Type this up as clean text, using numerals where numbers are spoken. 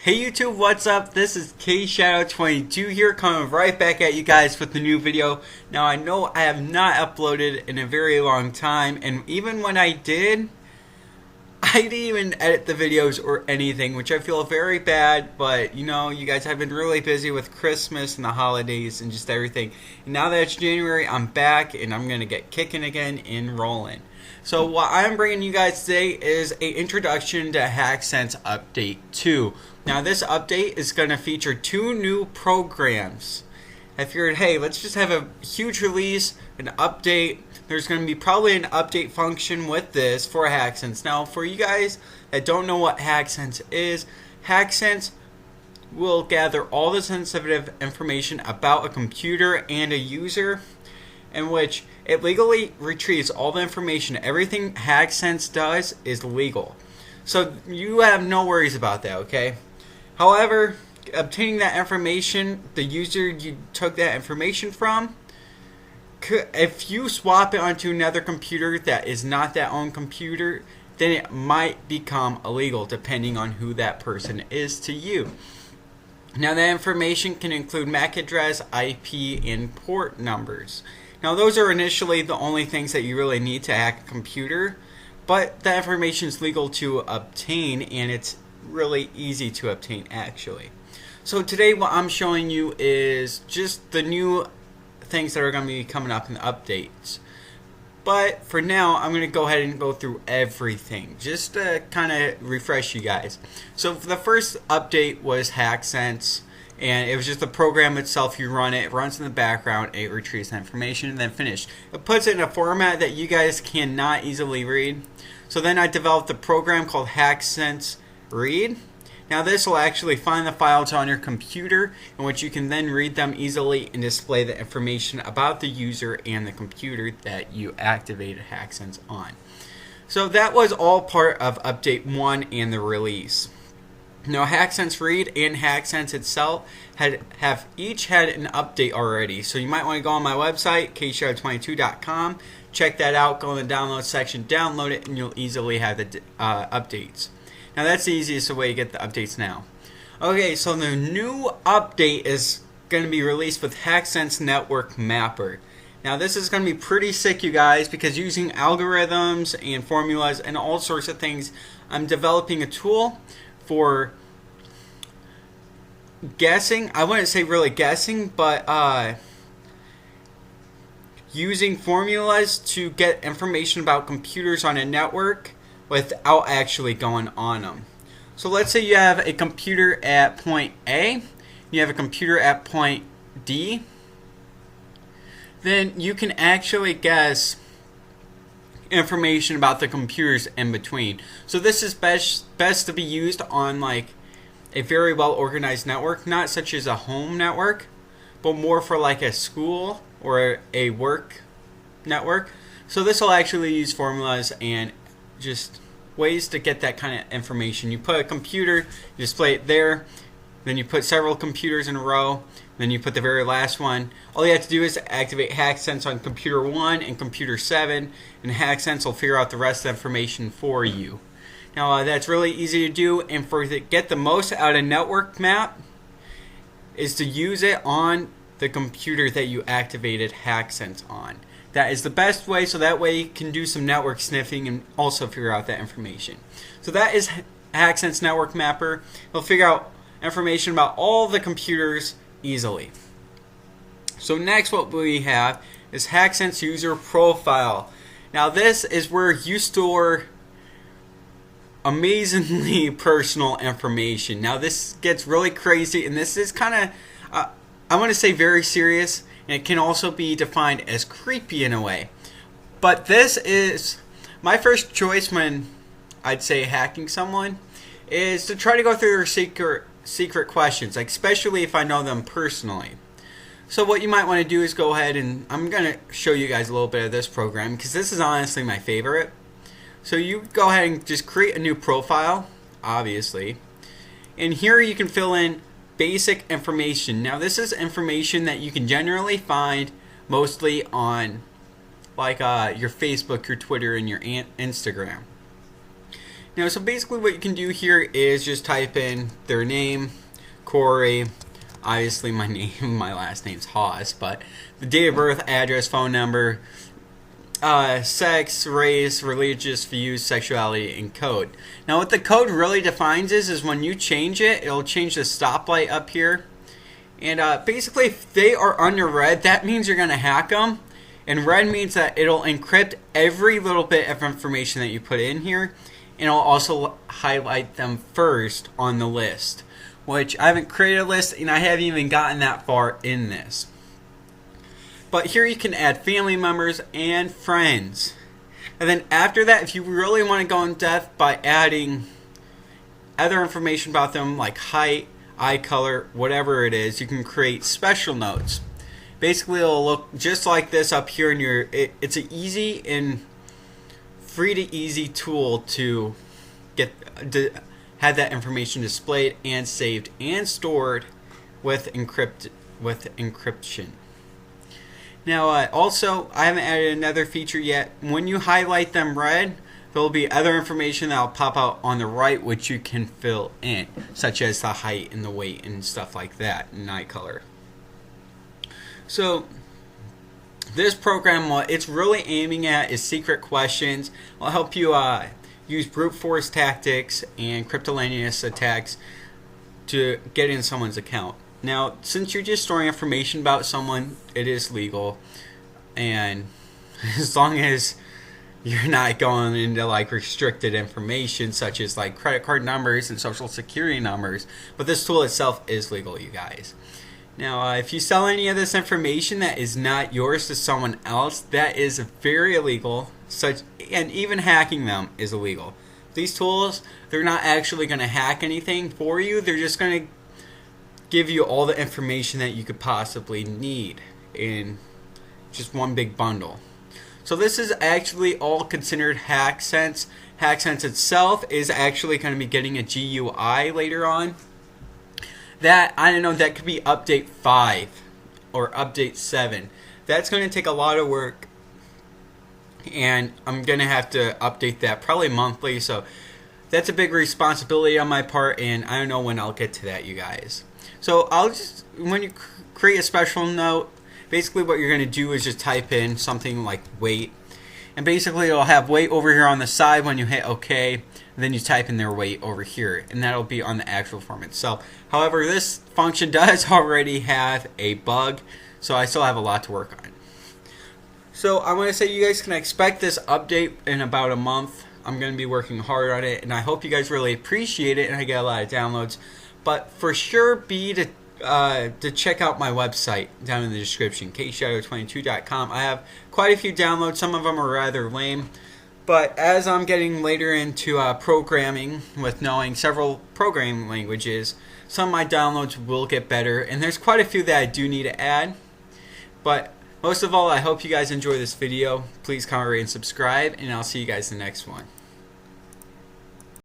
Hey YouTube, what's up? This is KShadow22 here, coming right back at you guys with a new video. Now I know I have not uploaded in a very long time, and even when I did, I didn't even edit the videos or anything, which I feel very bad, but you know, you guys have been really busy with Christmas and the holidays and just everything. And now that it's January, I'm back and I'm going to get kicking again and rolling. So what I'm bringing you guys today is an introduction to HackSense Update 2. Now this update is going to feature 2 new programs. I figured, hey, let's just have a huge release, an update. There's going to be probably an update function with this for HackSense. Now, for you guys that don't know what HackSense is, HackSense will gather all the sensitive information about a computer and a user, in which it legally retrieves all the information. Everything HackSense does is legal. So you have no worries about that, okay? However, obtaining that information, the user you took that information from, if you swap it onto another computer that is not that own computer, then it might become illegal depending on who that person is to you. Now that information can include MAC address, IP, and port numbers. Now those are initially the only things that you really need to hack a computer, but that information is legal to obtain, and it's really easy to obtain actually. So today what I'm showing you is just the new things that are going to be coming up in the updates. But for now, I'm going to go ahead and go through everything just to kind of refresh you guys. So for the first update was HackSense, and it was just the program itself. You run it, it runs in the background, it retrieves the information, and then finished. It puts it in a format that you guys cannot easily read. So then I developed a program called HackSense Read. Now this will actually find the files on your computer, in which you can then read them easily and display the information about the user and the computer that you activated HackSense on. So that was all part of Update 1 and the release. Now HackSense Read and HackSense itself have each had an update already. So you might want to go on my website, kshadow22.com, check that out, go in the download section, download it, and you'll easily have the updates. Now that's the easiest way to get the updates now. Okay, so the new update is going to be released with HackSense Network Mapper. Now this is going to be pretty sick, you guys, because using algorithms and formulas and all sorts of things, I'm developing a tool for guessing. I wouldn't say really guessing, but using formulas to get information about computers on a network without actually going on them. So let's say you have a computer at point A, you have a computer at point D, then you can actually guess information about the computers in between. So this is best to be used on like a very well organized network, not such as a home network, but more for like a school or a work network. So this will actually use formulas and just ways to get that kind of information. You put a computer, you display it there, then you put several computers in a row, then you put the very last one. All you have to do is activate HackSense on computer 1 and computer 7, and HackSense will figure out the rest of the information for you. Now that's really easy to do, and get the most out of network map is to use it on the computer that you activated HackSense on. That is the best way, so that way you can do some network sniffing and also figure out that information. So that is HackSense Network Mapper. It'll figure out information about all the computers easily. So next what we have is HackSense User Profile. Now this is where you store amazingly personal information. Now this gets really crazy, and this is kind of, I want to say very serious. And it can also be defined as creepy in a way. But this is my first choice when I'd say hacking someone is to try to go through their secret questions, like especially if I know them personally. So what you might want to do is go ahead, and I'm going to show you guys a little bit of this program because this is honestly my favorite. So you go ahead and just create a new profile, obviously. And here you can fill in basic information. Now this is information that you can generally find mostly on like your Facebook, your Twitter, and your Instagram. Now, so basically what you can do here is just type in their name, Corey, obviously my name, my last name's Haas, but the date of birth, address, phone number, sex, race, religious views, sexuality, and code. Now what the code really defines is when you change it, it'll change the stoplight up here. And basically if they are under red, that means you're going to hack them. And red means that it'll encrypt every little bit of information that you put in here. And it'll also highlight them first on the list. Which I haven't created a list and I haven't even gotten that far in this. But here you can add family members and friends. And then after that, if you really want to go in depth by adding other information about them like height, eye color, whatever it is, you can create special notes. Basically it'll look just like this up here in your, it's an easy and free to easy tool to get have that information displayed and saved and stored with encryption. Now also I haven't added another feature yet. When you highlight them red, there will be other information that will pop out on the right which you can fill in, such as the height and the weight and stuff like that, and eye color. So this program, what it's really aiming at is secret questions. It'll help you use brute force tactics and cryptanalysis attacks to get in someone's account. Now, since you're just storing information about someone, it is legal, and as long as you're not going into like restricted information such as like credit card numbers and social security numbers, but this tool itself is legal, you guys. Now, if you sell any of this information that is not yours to someone else, that is very illegal. And even hacking them is illegal. These tools, they're not actually going to hack anything for you. They're just going to give you all the information that you could possibly need in just one big bundle. So this is actually all considered HackSense. HackSense itself is actually going to be getting a GUI later on. That, I don't know, that could be update 5 or update 7. That's going to take a lot of work, and I'm going to have to update that probably monthly, so that's a big responsibility on my part, and I don't know when I'll get to that, you guys. So I'll just, when you create a special note, basically what you're going to do is just type in something like weight, and basically it'll have weight over here on the side when you hit OK, and then you type in their weight over here, and that'll be on the actual form itself. However, this function does already have a bug, so I still have a lot to work on. So I want to say you guys can expect this update in about a month. I'm going to be working hard on it, and I hope you guys really appreciate it and I get a lot of downloads. But for sure be to check out my website down in the description, kshadow22.com. I have quite a few downloads. Some of them are rather lame. But as I'm getting later into programming with knowing several programming languages, some of my downloads will get better. And there's quite a few that I do need to add. But most of all, I hope you guys enjoy this video. Please comment, rate, and subscribe. And I'll see you guys in the next one.